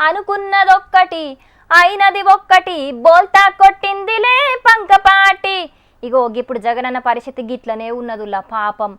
అనుకున్నదొక్కటి అయినది ఒక్కటి బోల్తా కొట్టిందిలే పంకపాటి. ఇగో ఇప్పుడు జగనన్న పరిస్థితి గిట్లనే ఉన్నదుల్లా పాపం.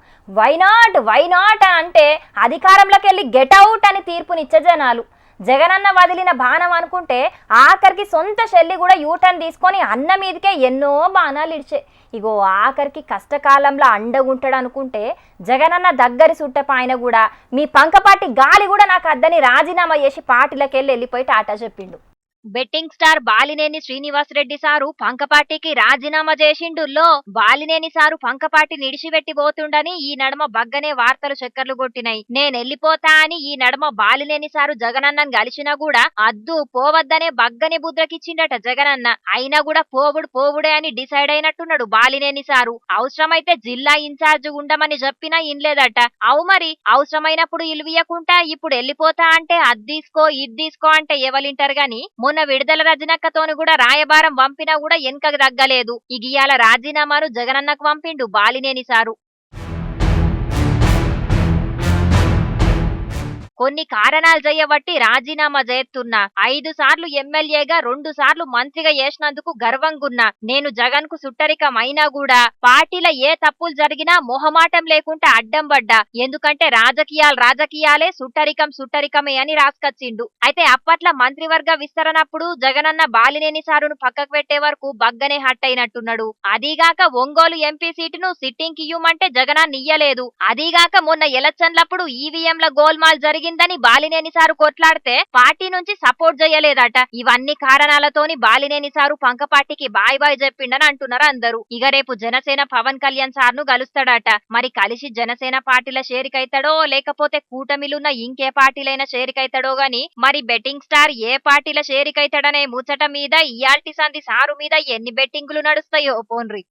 వైనాట్ అంటే అధికారంలోకి వెళ్ళి గెట్ అవుట్ అని తీర్పునిచ్చే జనాలు. జగనన్న వదిలిన బాణం అనుకుంటే ఆఖరికి సొంత శెల్లి కూడా యూటర్న్ తీసుకొని అన్న మీదకే ఎన్నో బాణాలు ఇడిచే. ఇగో ఆఖరికి కష్టకాలంలో అండగుంటాడు అనుకుంటే జగనన్న దగ్గరి సుట్టపాయన కూడా మీ పంకపాటి గాలి కూడా నాకు అద్దని రాజీనామా చేసి పార్టీలకు వెళ్ళిపోయి టాటా చెప్పిండు. Betting star Balineni Srinivas Reddy sir పంకపాటికి రాజీనామా చేసిండుల్లో బాలినేని సారు పంకపాటి నిడిచిపెట్టి పోతుండని ఈ నడమ బగ్గనే వార్తలు చక్కర్లు కొట్టినాయి. నేనెళ్లిపోతా అని ఈ నడమ బాలినేని సారు జగనన్నను కలిసినా కూడా అద్దు పోవద్దనే బగ్గనే బుద్రకిచ్చిండట జగనన్న. అయినా కూడా పోవుడే అని డిసైడ్ అయినట్టున్నాడు బాలినేని సారు. అవసరమైతే జిల్లా ఇన్ఛార్జ్ ఉండమని చెప్పినా ఇన్లేదట. అవు మరి అవసరమైనప్పుడు ఇలువీయకుంటా ఇప్పుడు వెళ్ళిపోతా అంటే అద్దీసుకో ఇద్దీసుకో అంటే ఎవలింటారు గాని మొన్న విడుదల రజనక్కతోని కూడా రాయబారం పంపినా కూడా వెనకకు తగ్గలేదు. ఇగియాల రాజీనామాను జగనన్నకు పంపిండు బాలినేని సారు. కొన్ని కారణాలు చేయబట్టి రాజీనామా చేస్తున్నా. 5 సార్లు ఎమ్మెల్యేగా 2 సార్లు మంత్రిగా చేసినందుకు గర్వంగున్నా. నేను జగన్ కు సుట్టరికం అయినా కూడా పార్టీలో ఏ తప్పులు జరిగినా మొహమాటం లేకుండా అడ్డం పడ్డా. ఎందుకంటే రాజకీయాలే సుట్టరికమే అని రాసుకొచ్చిండు. అయితే అప్పట్ల మంత్రివర్గ విస్తరణప్పుడు జగనన్న బాలినేని సారును పక్కకు పెట్టే వరకు బగ్గనే హట్ అయినట్టున్నాడు. అదీగాక ఒంగోలు ఎంపీ సీటును సిట్టింగ్ ఇయ్యమంటే జగనాన్ని ఇయ్యలేదు. అదీగాక మొన్న ఎలక్షన్లప్పుడు ఈవీఎంల గోల్మాల్ జరిగి బాలినేని సారు కొట్లాడితే పార్టీ నుంచి సపోర్ట్ చేయలేదట. ఇవన్నీ కారణాలతోని బాలినేని సారు పంకపాటికి బాయ్ చెప్పిండని అంటున్నారు అందరూ. ఇక రేపు జనసేన పవన్ కళ్యాణ్ సార్ను కలుస్తాడట. మరి కలిసి జనసేన పార్టీల షేరికైతాడో లేకపోతే కూటమిలున్న ఇంకే పార్టీలైనా షేరికైతాడో గాని మరి బెట్టింగ్ స్టార్ ఏ పార్టీల షేరికైతాడనే ముచ్చట మీద ఇయాల్టి సంధి సారు మీద ఎన్ని బెట్టింగులు నడుస్తాయో పోన్రి.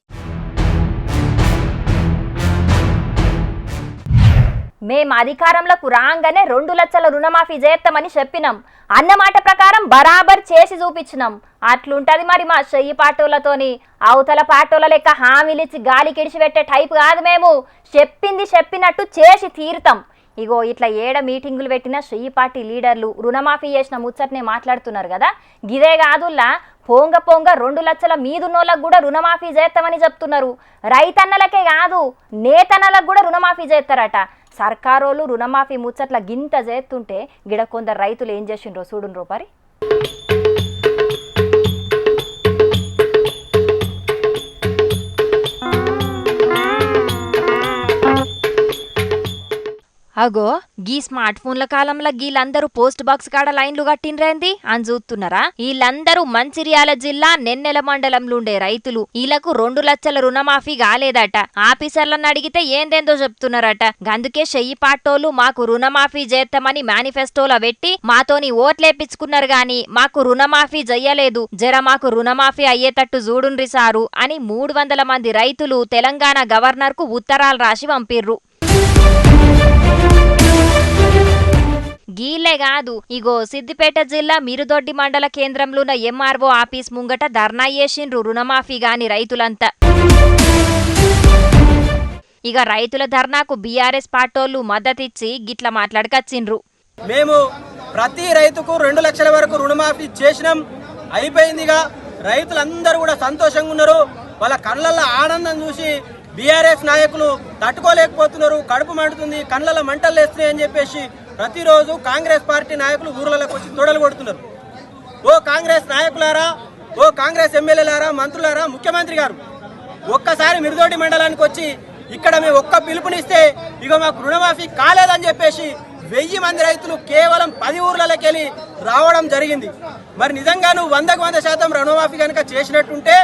మేం అధికారంలోకి రాగానే 2 లక్షల రుణమాఫీ చేస్తామని చెప్పినాం. అన్నమాట ప్రకారం బరాబర్ చేసి చూపించినాం. అట్లుంటది మరి మా చెయ్యి పాటోళ్లతోని. అవతల పాటోళ్ళ లెక్క హామీలిచ్చి గాలి కిడిచిపెట్టే టైపు కాదు మేము. చెప్పింది చెప్పినట్టు చేసి తీరుతాం. ఇగో ఇట్లా ఏడ మీటింగులు పెట్టిన చెయ్యి పార్టీ లీడర్లు రుణమాఫీ చేసిన ముచ్చటనే మాట్లాడుతున్నారు కదా. గిదే కాదుల్లా పోంగ 2 లక్షల మీదున్నోళ్ళకు కూడా రుణమాఫీ చేస్తామని చెప్తున్నారు. రైతన్నలకే కాదు నేతన్నలకు కూడా రుణమాఫీ చేస్తారట. సర్కారోళ్ళు రుణమాఫీ ముచ్చట్ల గింత చేస్తుంటే గిడ కొందరు రైతులు ఏం చేసిండ్రో చూడుండ్రో పరి. అగో గీ స్మార్ట్ ఫోన్ల కాలంలో గీలందరూ పోస్ట్ బాక్స్ కాడ లైన్లు కట్టిండ్రేంది అని చూస్తున్నారా. వీళ్ళందరూ మంచిర్యాల జిల్లా నెన్నెల మండలంలుండే రైతులు. వీళ్లకు 2 లక్షల రుణమాఫీ కాలేదట. ఆఫీసర్లను అడిగితే ఏందేందో చెప్తున్నారట. గందుకే చెయ్యి పాటోలు మాకు రుణమాఫీ చేస్తామని మేనిఫెస్టోలో పెట్టి మాతోని ఓట్లేపించుకున్నారు గాని మాకు రుణమాఫీ చెయ్యలేదు. జర మాకు రుణమాఫీ అయ్యేటట్టు చూడుండ్రి సారు అని 300 మంది రైతులు తెలంగాణ గవర్నర్ కు ఉత్తరాలు రాసి పంపిర్రు. గీలే కాదు ఇగో సిద్దిపేట జిల్లా మిరుదొడ్డి మండల కేంద్రంలో ఉన్న ఎంఆర్ఓ ఆఫీస్ ముంగట ధర్నా చేసిండ్రు రుణమాఫీ గాని రైతులంతా. ఇక రైతుల ధర్నాకు బీఆర్ఎస్ పార్టోళ్లు మద్దతిచ్చి గిట్ల మాట్లాడకచ్చిండ్రు. మేము ప్రతి రైతుకు 2 లక్షల వరకు రుణమాఫీ చేసినాం, అయిపోయిందిగా. రైతులందరూ కూడా సంతోషంగా ఉన్నారు. వాళ్ళ కళ్ళల్లో ఆనందం చూసి బీఆర్ఎస్ నాయకులు తట్టుకోలేకపోతున్నారు. కడుపు మండుతుంది, కళ్ళల్లో మంటలు వేస్తున్నాయి అని చెప్పేసి ప్రతిరోజు కాంగ్రెస్ పార్టీ నాయకులు ఊర్లలోకి వచ్చి తొడలు కొడుతున్నారు. ఓ కాంగ్రెస్ నాయకులారా, ఓ కాంగ్రెస్ ఎమ్మెల్యేలారా, మంత్రులారా, ముఖ్యమంత్రి గారు ఒక్కసారి మిరుదొడ్డి మండలానికి వచ్చి ఇక్కడ మేము ఒక్క పిలుపునిస్తే ఇక మాకు రుణమాఫీ కాలేదని చెప్పేసి 1000 మంది రైతులు కేవలం 10 ఊర్లలోకి వెళ్ళి రావడం జరిగింది. మరి నిజంగా నువ్వు 100% రుణమాఫీ కనుక చేసినట్టుంటే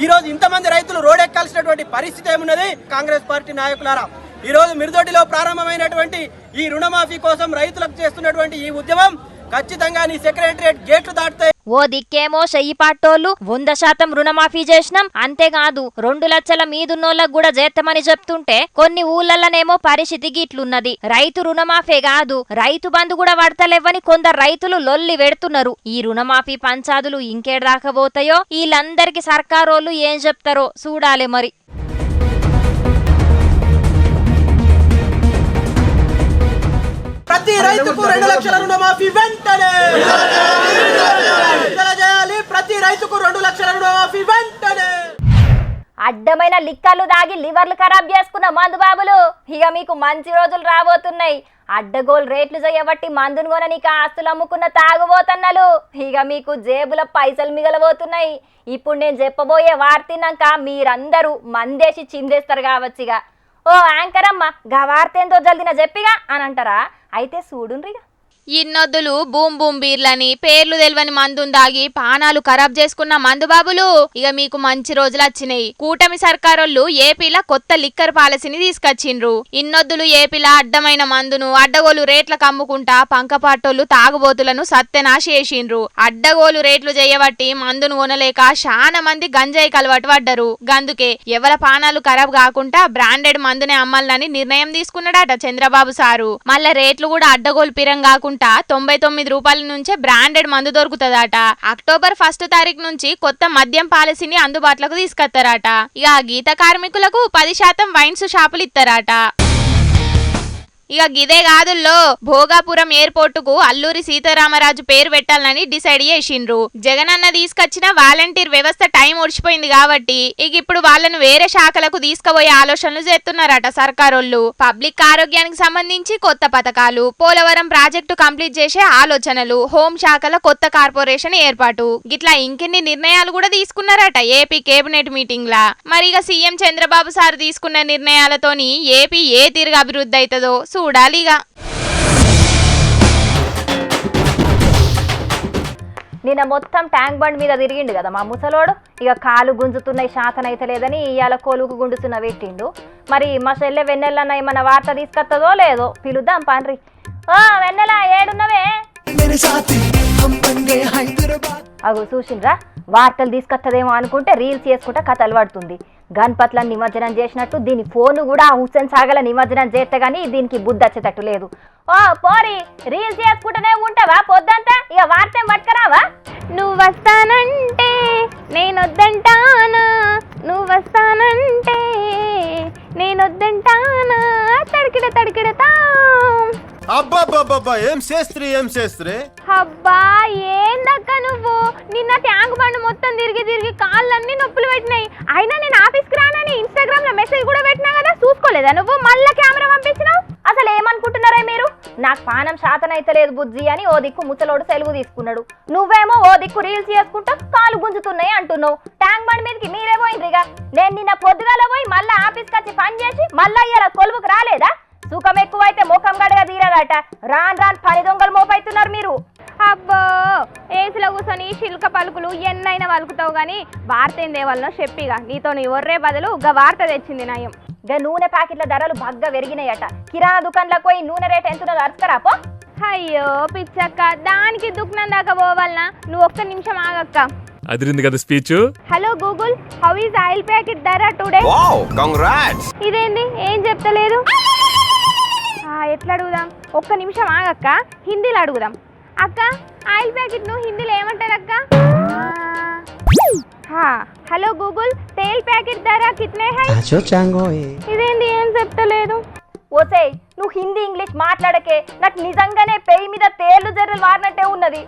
ఈరోజు ఇంతమంది రైతులు రోడ్డెక్కాల్సినటువంటి పరిస్థితి ఏమున్నది? కాంగ్రెస్ పార్టీ నాయకులారా, ఈరోజు మిరుదొడ్డిలో ప్రారంభమైనటువంటి ఈ రుణమాఫీ కోసం రైతులకు చేస్తున్నటువంటి ఈ ఉద్యమం ఖచ్చితంగా నీ సెక్రటరియట్ గేట్లు దాటుతాయి. ఓ దిక్కేమో చెయ్యి పాటోళ్లు 100% రుణమాఫీ చేసినాం, అంతేకాదు 2 లక్షల మీదున్నోళ్ళకు కూడా చేస్తామని చెప్తుంటే కొన్ని ఊళ్ళలోనేమో పరిస్థితి గిట్లున్నది. రైతు రుణమాఫీ కాదు రైతు బంధు కూడా పడతలేవని కొందరు రైతులు లొల్లి పెడుతున్నారు. ఈ రుణమాఫీ పంచాదులు ఇంకేడు రాకపోతాయో వీళ్ళందరికీ సర్కారోళ్ళు ఏం చెప్తారో చూడాలి మరి. ప్రతి రైతుకు 2 లక్షల రుణమాఫీ వెంటనే విడుదల చేయాలి. ప్రతి రైతుకు 2 లక్షల రుణమాఫీ వెంటనే. అడ్డమైన లిక్కర్లు దాగి లివర్లు ఖరాబ్ చేసుకున్న మందు బాబులు ఇక మీకు మంచి రోజులు రాబోతున్నాయి. అడ్డగోలు రేట్లు చేయబట్టి మందును కొననీక ఆస్తులు అమ్ముకున్న తాగుబోతన్నలు ఇక మీకు జేబుల పైసలు మిగలబోతున్నాయి. ఇప్పుడు నేను చెప్పబోయే వార్తినాక మీరందరూ మందేసి చిందేస్తారు కావచ్చు. ఇక ఓ యాంకర్ అమ్మ గా వార్తేందో జల్దిన చెప్పిగా అని అంటారా? అయితే చూడుండ్రిగా. ఇన్నొద్దులు బూమ్ బూమ్ బీర్లని పేర్లు తెలవని మందుని దాగి పానాలు ఖరాబ్ చేసుకున్న మందుబాబులు ఇక మీకు మంచి రోజులు వచ్చినాయి. కూటమి సర్కారోళ్ళు ఏపీలో కొత్త లిక్కర్ పాలసీని తీసుకొచ్చిండ్రు. ఇన్నొద్దులు ఏపీలో అడ్డమైన మందును అడ్డగోలు రేట్లకు అమ్ముకుంటా పంకపాటోళ్ళు తాగుబోతులను సత్యనాశ చేసిండ్రు. అడ్డగోలు రేట్లు చేయబట్టి మందును కొనలేక చాలా మంది గంజాయి కలవాటు పడ్డరు. గందుకే ఎవల పానాలు ఖరాబ్ కాకుండా బ్రాండెడ్ మందునే అమ్మాలని నిర్ణయం తీసుకున్నాడట చంద్రబాబు సారు. మళ్ళా రేట్లు కూడా అడ్డగోలు పిరం కాకుండా 99 రూపాయల నుంచే బ్రాండెడ్ మందు దొరుకుతుందట. అక్టోబర్ 1 తారీఖు నుంచి కొత్త మద్యం పాలసీని అందుబాటులోకి తీసుకొస్తారట. ఇక గీత కార్మికులకు 10% వైన్స్ షాపులు ఇస్తారట. ఇక గిదే కాదుల్లో భోగాపురం ఎయిర్పోర్టుకు అల్లూరి సీతారామరాజు పేరు పెట్టాలని డిసైడ్ చేసిండ్రు. జగనన్న తీసుకొచ్చిన వాలంటీర్ వ్యవస్థ టైం ఒడిచిపోయింది కాబట్టి ఇక ఇప్పుడు వాళ్ళను వేరే శాఖలకు తీసుకుపోయే ఆలోచనలు చేస్తున్నారట సర్కారోళ్ళు. పబ్లిక్ ఆరోగ్యానికి సంబంధించి కొత్త పథకాలు, పోలవరం ప్రాజెక్టు కంప్లీట్ చేసే ఆలోచనలు, హోం శాఖల కొత్త కార్పొరేషన్ ఏర్పాటు గిట్లా ఇంకెన్ని నిర్ణయాలు కూడా తీసుకున్నారట ఏపీ కేబినెట్ మీటింగ్ లా. మరి ఇక సీఎం చంద్రబాబు సార్ తీసుకున్న నిర్ణయాలతోని ఏపీ ఏ తీరుగా అభివృద్ధి అవుతుందో చూడాలిగా. నిన్న మొత్తం ట్యాంక్ బండ్ మీద తిరిగిండు కదా మా ముసలోడు. ఇక కాలు గుంజుతున్నాయి, శాతం అయితే లేదని ఇవాళ కొలుకు గుండుతున్న పెట్టిండు. మరి మా చెల్లె వెన్నెలన్న ఏమన్నా వార్త తీసుకొస్తుందో లేదో పిలుద్దాం పాండ్రి. ఓ వెన్నెల ఏడున్నవే? అగు చూసిండ్రా, వార్తలు తీసుకొస్తుందేమో అనుకుంటే రీల్స్ చేసుకుంటా కథలు పడుతుంది. గణపతులను నిమజ్జనం చేసినట్టు దీని ఫోను కూడా హుస్సేన్ సాగల నిమజ్జనం చేస్తే గానీ దీనికి బుద్ధి వచ్చేటట్టు లేదు. ఓ పోరి, రీల్స్ చేసుకుంటూనే ఉంటావా పొద్దంతా? ఇక వార్త పట్టుకరావా? నువ్వు వస్తానంటే నేనొద్దంటానా, నువ్వు వస్తానంటే నేనొద్దంటానా, తడికిడ తడికిడతా. అబ్బా ఏం చేస్త్రీ అబ్బా ఏందక్క నువ్వు? నిన్న ట్యాంక్ బండ్ మొత్తం తిరిగి తిరిగి కాళ్ళన్నీ నొప్పులు పెట్టినాయి. అయినా నేను ఆఫీస్కి రానని ఇన్స్టాగ్రామ్ లో మెసేజ్ కూడా పెట్టినా కదా, చూసుకోలేదా నువ్వు? మళ్ళా కెమెరా పంపించినావు. అసలు ఏమనుకుంటున్నారా మీరు? నాకు పానం శాతం అయితే లేదు బుజ్జి అని ఓ దిక్కు ముసలోడు సెలవు తీసుకున్నాడు. నువ్వేమో ఓ దిక్కు రీల్స్ చేసుకుంటా కాలు గుంజుతున్నాయి అంటున్నావు. ట్యాంక్ బండ్ మీదకి మీరే పోయిండ్రిగా. నేను నిన్న పొద్దుగాల పోయి మళ్ళా ఆఫీస్కి వచ్చి పని చేసి మళ్ళా ఇలా కొలువుకు రాలేదా? సుఖం ఎక్కువైతే ముఖం గడగా తీరాలట. రాన్ పని దొంగలు మోపైతున్నారు మీరు. అబ్బో ఏసులో కూర్చొని శిల్క పలుకులు ఎన్నైనా పలుకుతావు గాని వార్త ఏం దేవాలనో చెప్పిగా. నీతో నీ ఒర్రే బదులు గా వార్త తెచ్చింది నయం. గా నూనె ప్యాకెట్ల ధరలు బాగా పెరిగినాయట. కిరాణా దుకాణంలోకి పోయి నూనె రేట్ ఎంతున్నదో అరుచుకరాపో. అయ్యో పిచ్చక్క, దానికి దుఃఖం దాకా పోవాలనా? నువ్వు ఒక్క నిమిషం ఆగక్క. అదిరింది కదా speech. Hello Google, how is oil packet ధర టుడే? Wow congrats. ఇదేంది ఏం చెప్తలేదు? ఎట్లా అడుగుదాం? ఒక్క నిమిషం ఆగక్క, హిందీలో అడుగుదాం. అక్క ఆయిల్ ప్యాకెట్ ను హిందీలో ఏమంటారు అక్క? హలో గూగుల్, తేల్ ప్యాకెట్ ధర కితనే హై? ఇదేంది ఏం చెప్తలేదు? ఓసేయ్, నువ్వు హిందీ ఇంగ్లీష్ మాట్లాడకే. నాకు నిజంగానే పెయి మీద తేళ్లు జర్రలు వారినట్టే ఉన్నది.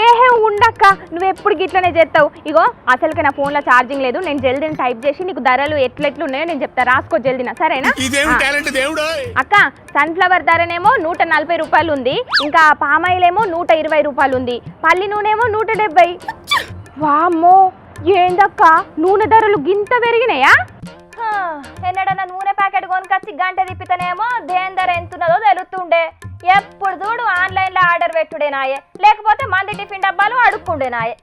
ఏహే ఉండక్క, నువ్వు ఎప్పుడు గిట్లనే చేస్తావు. ఇగో అసలుకి నా ఫోన్లో ఛార్జింగ్ లేదు. నేను జల్దీని టైప్ చేసి నీకు ధరలు ఎట్లెట్లున్నాయో నేను చెప్తా, రాసుకో జల్దీన, సరేనా? అక్క సన్ఫ్లవర్ ధరనేమో 140 రూపాయలు ఉంది. ఇంకా పామాయిల్ ఏమో 120 రూపాయలు ఉంది. పల్లి నూనెమో 170. వామ్మో ఏందక్క నూనె ధరలు గింత పెరిగినాయా? ఎన్నడన్నా నూనె ప్యాకెట్ కొనుకొచ్చి గంట తిప్పితేనేమో దేని ధర ఎంతున్నదో తెలుస్తుండే. ఎప్పుడు చూడు ఆన్లైన్ లో ఆర్డర్ పెట్టుడేనాయే, లేకపోతే మంది టిఫిన్ డబ్బాలు అడుక్కుండేనాయే.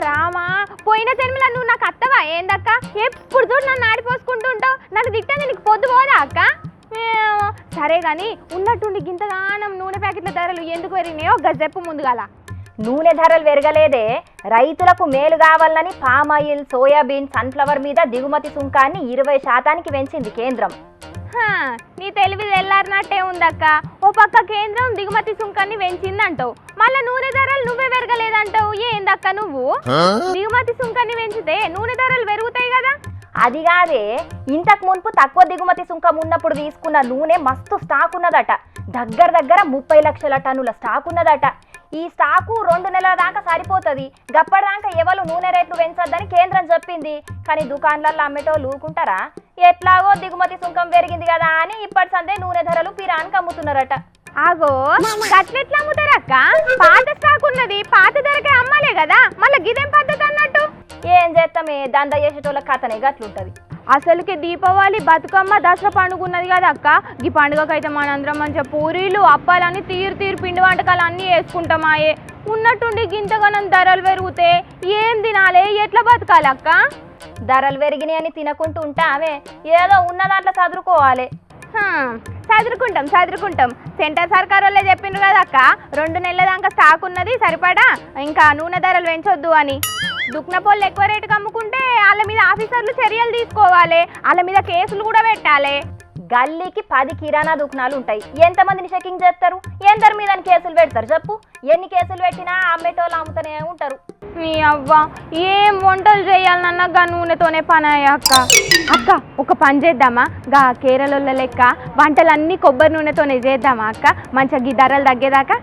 రామా, పోయిన జన్మలో నువ్వు నాకు అత్తవా ఏందక్క? ఎప్పుడు చూడు నన్ను ఆడిపోసుకుంటుంటావు. నన్ను తిట్టని నీకు పొద్దు పోదా అక్క? సరే గాని ఉన్నట్టుండి గింతగానం నూనె ప్యాకెట్ల ధరలు ఎందుకు పెరిగినాయో గజెప్పు ముందుగాల. నూనె ధరలు పెరగలేదే, రైతులకు మేలు కావాలని పామాయిల్, సోయాబీన్, సన్ఫ్లవర్ మీద దిగుమతి సుంకాన్ని 20% పెంచింది కేంద్రం. నీ తెలివి తెల్లారినట్టే ఉందక్క. ఓ పక్క కేంద్రం దిగుమతి సుంకాన్ని పెంచిందంటావు, మళ్ళా నూనె ధరలు నువ్వే పెరగలేదంటావు. ఏందక్క నువ్వు? దిగుమతి సుంకాన్ని పెంచితే నూనె ధరలు పెరుగుతాయి కదా. అది కాదే, ఇంతకు మునుపు తక్కువ దిగుమతి సుంకం ఉన్నప్పుడు తీసుకున్న నూనె మస్తు స్టాక్ ఉన్నదట. దగ్గర 30 లక్షల టన్నుల స్టాక్ ఉన్నదట. ఈ స్టాకు 2 నెలల దాకా సరిపోతుంది. గప్పటిదాకా ఎవరు నూనె రేట్లు పెంచొద్దని కేంద్రం చెప్పింది. కానీ దుకాణాలలో అమ్మేటోళ్ళు ఊరుకుంటారా? ఎట్లాగో దిగుమతి సుంకం పెరిగింది కదా అని ఇప్పటి సందే నూనె ధరలు పిరానికి అమ్ముతున్నారట. ఆగో గట్లెట్లా అమ్ముతారక్క? పాత స్టాక్ ఉన్నది పాత ధరకే అమ్మాలే కదా, మళ్ళీ గిదేం పద్ధతి అన్నట్టు? ఏం చేస్తామే, దంద చేసేటోళ్ళ కథనే గట్లుంటది. అసలుకి దీపావళి, బతుకమ్మ, దసరా పండుగ ఉన్నది కదా అక్క. ఈ పండుగకైతే మనందరం మంచిగా పూరీలు, అప్పాలని తీరు పిండి వంటకాలు అన్నీ వేసుకుంటామాయే. ఉన్నట్టుండి గింతగానం ధరలు పెరిగితే ఏం తినాలి, ఎట్లా బతకాలి అక్క? ధరలు పెరిగినాయి అని తినకుంటూ ఉంటామే, ఏదో ఉన్న దాంట్లో చదువుకోవాలి. చదువుకుంటాం. సెంటర్ సర్కార్ వాళ్ళే చెప్పిండ్రు కదా అక్క, 2 నెలల దాకా స్టాక్ ఉన్నది సరిపడా, ఇంకా నూనె ధరలు పెంచొద్దు అని. దుక్నపోళ్ళు ఎక్కువ రేటుకి అమ్ముకుంటే వాళ్ళ మీద ఆఫీసర్లు చర్యలు తీసుకోవాలి, వాళ్ళ మీద కేసులు కూడా పెట్టాలి. గల్లీకి 10 కిరాణా దుకాణాలు ఉంటాయి. ఎంతమందిని చెకింగ్ చేస్తారు? ఎందరి మీద కేసులు పెడతారు చెప్పు? ఎన్ని కేసులు పెట్టినా అమ్మేటోళ్ళు అమ్ముతూనే ఉంటారు. నీ అవ్వ ఏం వంటలు చేయాలన్నా గా నూనెతోనే పని అక్క. అక్క ఒక పని చేద్దామా, గా కేరళ లెక్క వంటలన్నీ కొబ్బరి నూనెతోనే చేద్దామా అక్క, మంచిగా గీ ధరలు తగ్గేదాకా?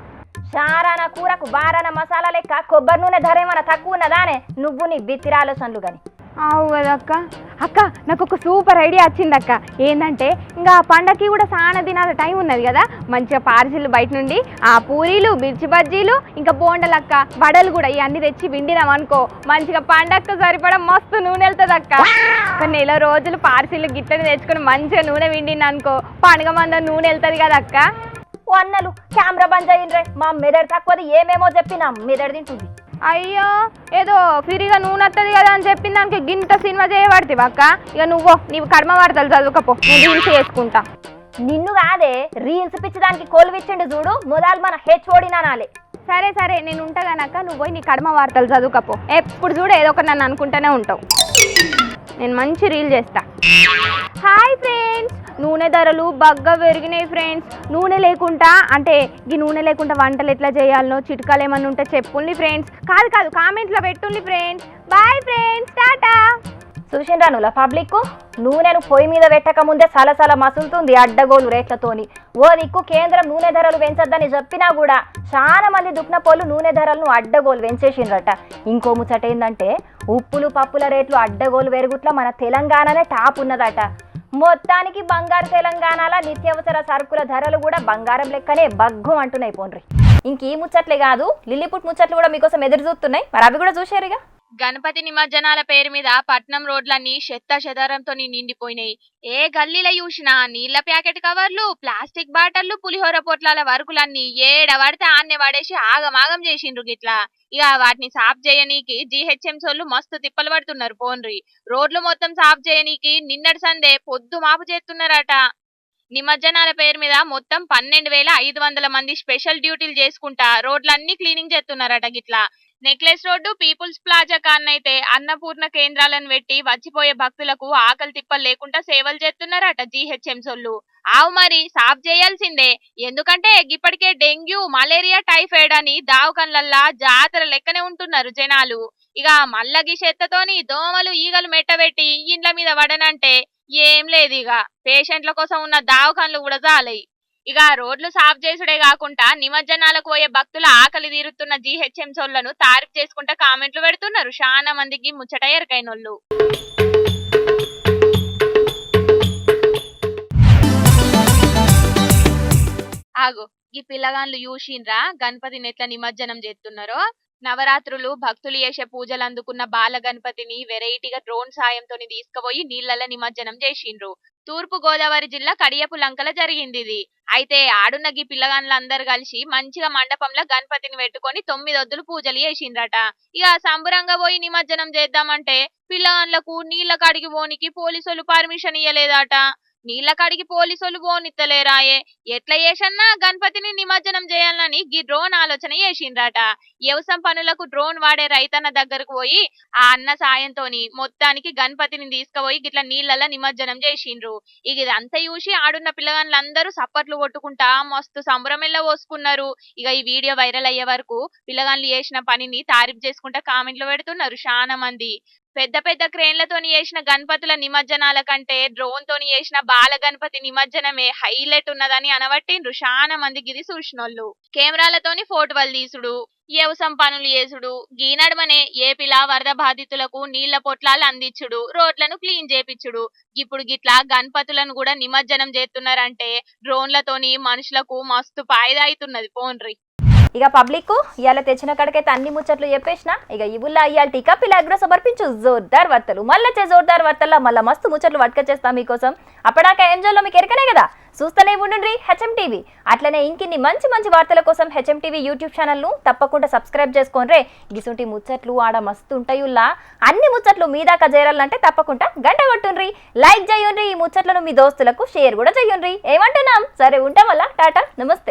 చారాన కూరకు బారాన మసాలా లెక్క కొబ్బరి నూనె ధర ఏమైనా తక్కువ ఉన్నదానే? నువ్వు నీ బిత్తిరి ఆలోచనలు కానీ. అవు కదక్క. అక్క నాకు ఒక సూపర్ ఐడియా వచ్చిందక్క. ఏంటంటే ఇంకా పండగకి కూడా చాలా దినాల టైం ఉన్నది కదా, మంచిగా పార్సిల్ బయట నుండి ఆ పూరీలు, మిర్చి బజ్జీలు, ఇంకా బోండలక్క, వడలు కూడా ఇవన్నీ తెచ్చి విండినాం అనుకో, మంచిగా పండగకు సరిపడా మస్తు నూనె వెళ్తుంది అక్క. ఒక నెల రోజులు పార్సిల్ గిట్టని తెచ్చుకొని మంచిగా నూనె విండిన అనుకో, పండుగ మంద నూనె వెళ్తుంది కదా అక్క. ఓ అన్నలు కెమెరా బంద్ చేయండి. మా మెదడు తక్కువది ఏమేమో చెప్పినా మెదడు తింటుంది. అయ్యో ఏదో ఫ్రీగా నూనె వస్తుంది కదా అని చెప్పిన దానికి గింత సినిమా చేయబడుతుంది అక్క. ఇక నీవు కర్మ వార్తలు చదువుకపో, నేను రీల్స్ చేసుకుంటా. నిన్ను కాదే, రీల్స్ పిచ్చడానికి కోలువిచ్చిండు చూడు, మొదలు మన హెచ్ఓడి నానాలే. సరే నేను ఉంటా గనక నువ్వు పోయి నీ కర్మ వార్తలు చదువుకపో. ఎప్పుడు చూడు ఏదో ఒకటి నన్ను అనుకుంటూనే ఉంటావు. నేను మంచి రీల్ చేస్తా. హాయ్ ఫ్రెండ్స్, నూనె ధరలు బాగా పెరిగినాయి ఫ్రెండ్స్. నూనె లేకుండా అంటే ఈ నూనె లేకుండా వంటలు ఎట్లా చేయాలనో చిట్కాలు ఏమన్నా ఉంటే చెప్పుండి ఫ్రెండ్స్. కాదు కామెంట్లో పెట్టుండి ఫ్రెండ్స్. Bye friends, tata. చూసిండ్రా నువ్వు పబ్లిక్, నూనెను పొయ్యి మీద పెట్టక ముందే సలసల మసులుతుంది అడ్డగోలు రేట్లతోని. ఓ దిక్కు కేంద్రం నూనె ధరలు పెంచొద్దని చెప్పినా కూడా చాలా మంది దుక్నపోళ్ళు నూనె ధరలను అడ్డగోలు పెంచేసిండ్రట. ఇంకో ముచ్చట ఏంటంటే ఉప్పులు పప్పుల రేట్లు అడ్డగోలు పెరుగుట్లా మన తెలంగాణనే టాప్ ఉన్నదట. మొత్తానికి బంగారు తెలంగాణలో నిత్యావసర సరుకుల ధరలు కూడా బంగారం లెక్కనే బగ్గు అంటున్నాయి. పోన్రి, ఇంక ఈ ముచ్చట్లే కాదు, లిల్లీపుట్ ముచ్చట్లు కూడా మీకోసం ఎదురు చూస్తున్నాయి. మరి అవి కూడా చూసారుగా. గణపతి నిమజ్జనాల పేరు మీద పట్నం రోడ్లన్నీ చెదారంతో నిండిపోయినాయి. ఏ గల్లీలో చూసినా నీళ్ల ప్యాకెట్ కవర్లు, ప్లాస్టిక్ బాటళ్లు, పులిహోర పొట్లాల వరకులన్నీ ఏడబడితే ఆన్నే పడేసి ఆగమాగం చేసిండ్రు గిట్లా. ఇక వాటిని సాఫ్ చేయనీకి జీహెచ్ఎంసోళ్ళు మస్తు తిప్పలు పడుతున్నారు. పోన్రి, రోడ్లు మొత్తం సాఫ్ చేయనీకి నిన్నటి సందే పొద్దు మాపు చేస్తున్నారట. నిమజ్జనాల పేరు మీద మొత్తం 12,500 మంది స్పెషల్ డ్యూటీలు చేసుకుంటా రోడ్లన్నీ క్లీనింగ్ చేస్తున్నారట గిట్లా. నెక్లెస్ రోడ్డు, పీపుల్స్ ప్లాజా కాన్నైతే అన్నపూర్ణ కేంద్రాలను పెట్టి వచ్చిపోయే భక్తులకు ఆకలి తిప్పలు లేకుండా సేవలు చేస్తున్నారట జీహెచ్ఎంసోళ్ళు. ఆవు మరి సాఫ్ చేయాల్సిందే, ఎందుకంటే ఇప్పటికే డెంగ్యూ, మలేరియా, టైఫాయిడ్ అని దావకన్లల్లా జాతర లెక్కనే ఉంటున్నారు జనాలు. ఇక మల్లగి చెత్తతోని దోమలు, ఈగలు మెట్టబెట్టి ఇండ్ల మీద పడనంటే ఏం లేదు. ఇక పేషెంట్ల కోసం ఉన్న దావకన్లు కూడా జాలయి. ఇక రోడ్లు సాఫ్ చేసుడే కాకుండా నిమజ్జనాలకు పోయే భక్తుల ఆకలి తీరుతున్న జీహెచ్ఎంసోళ్లను తారీఫ్ చేసుకుంటా కామెంట్లు పెడుతున్నారు చాలా మందికి ముచ్చట ఎరకైనోళ్ళు. ఆగు, ఈ పిల్లగాన్లు చూసిండ్రా గణపతిని ఎట్లా నిమజ్జనం చేస్తున్నారో? నవరాత్రులు భక్తులు చేసే పూజలు అందుకున్న బాల గణపతిని వెరైటీగా డ్రోన్ సాయంతో తీసుకుపోయి నీళ్లలో నిమజ్జనం చేసిండ్రు. తూర్పు గోదావరి జిల్లా కడియపు లంకల జరిగింది ఇది. అయితే ఆడున్న గీ పిల్లగాన్లందరూ కలిసి మంచిగా మండపంలో గణపతిని పెట్టుకొని 9 ఒత్తులు పూజలు చేసిండ్రట. ఇక సంబరంగా పోయి నిమజ్జనం చేద్దామంటే పిల్లగాన్లకు నీళ్ల కాడికి పోనికి పోలీసులు పర్మిషన్ ఇయ్యలేదట. నీళ్ల కాడికి పోలీసులు పోనిత్తలేరాయే. ఎట్లా చేసన్నా గణపతిని నిమజ్జనం చేయాలని గీ డ్రోన్ ఆలోచన చేసిండ్రట. వ్యవసాయ పనులకు డ్రోన్ వాడే రైతన్న దగ్గరకు పోయి ఆ అన్న సాయంతోని మొత్తానికి గణపతిని తీసుకుపోయి గిట్లా నీళ్లలో నిమజ్జనం చేసిండ్రు. ఇక ఇదంతా చూసి ఆడున్న పిల్లగాళ్ళందరూ సప్పట్లు కొట్టుకుంటా మస్తు సంబరమెల్ల పోసుకున్నారు. ఇక ఈ వీడియో వైరల్ అయ్యే వరకు పిల్లగాళ్ళు చేసిన పనిని తారీఫ్ చేసుకుంటా కామెంట్లు పెడుతున్నారు చాలా మంది. పెద్ద పెద్ద క్రేన్లతోని చేసిన గణపతుల నిమజ్జనాల కంటే డ్రోన్ తోని చేసిన బాల గణపతి నిమజ్జనమే హైలైట్ ఉన్నదని అనబట్టిండ్రు చాలా మంది గిది చూసినోళ్ళు. కెమెరాలతోని ఫోటోలు తీసుడు, వ్యవసాయం పనులు చేసుడు, గీనడమనే ఏపీలా వరద బాధితులకు నీళ్ల పొట్లాలు అందించుడు, రోడ్లను క్లీన్ చేపించుడు. ఇప్పుడు గిట్లా గణపతులను కూడా నిమజ్జనం చేస్తున్నారంటే డ్రోన్లతోని మనుషులకు మస్తు ఫాయిదా అవుతున్నది. పోన్రి ఇక పబ్లిక్ ఇవాళ తెచ్చిన కాడికైతే అన్ని ముచ్చట్లు చెప్పేసిన. ఇక ఇవుల్లా ఇవాళ టీకా పిలాగ్రో సమర్పించు జోర్దార్ వార్తలు. మళ్ళీ జోర్దార్ వార్తల్లో మళ్ళీ మస్తు ముచ్చట్లు పట్టుకొచ్చేస్తాం మీకోసం. అప్పటిదాకా ఏం చేయాలో మీకు ఎరకనే కదా, చూస్తూనే ఉండండి హెచ్ఎం టీవీ. అట్లనే ఇంకిన్ని మంచి మంచి వార్తల కోసం హెచ్ఎం టీవీ యూట్యూబ్ ఛానల్ను తప్పకుండా సబ్స్క్రైబ్ చేసుకోండి. గిసుంటి ముచ్చట్లు ఆడ మస్తు ఉంటాయుల్లా. అన్ని ముచ్చట్లు మీ దాకా చేరాలంటే తప్పకుండా గంట కొట్టుండ్రి, లైక్ చేయండి. ఈ ముచ్చట్లను మీ దోస్తులకు షేర్ కూడా చేయండి. ఏమంటున్నాం? సరే ఉంటాం వల్ల టాటా, నమస్తే.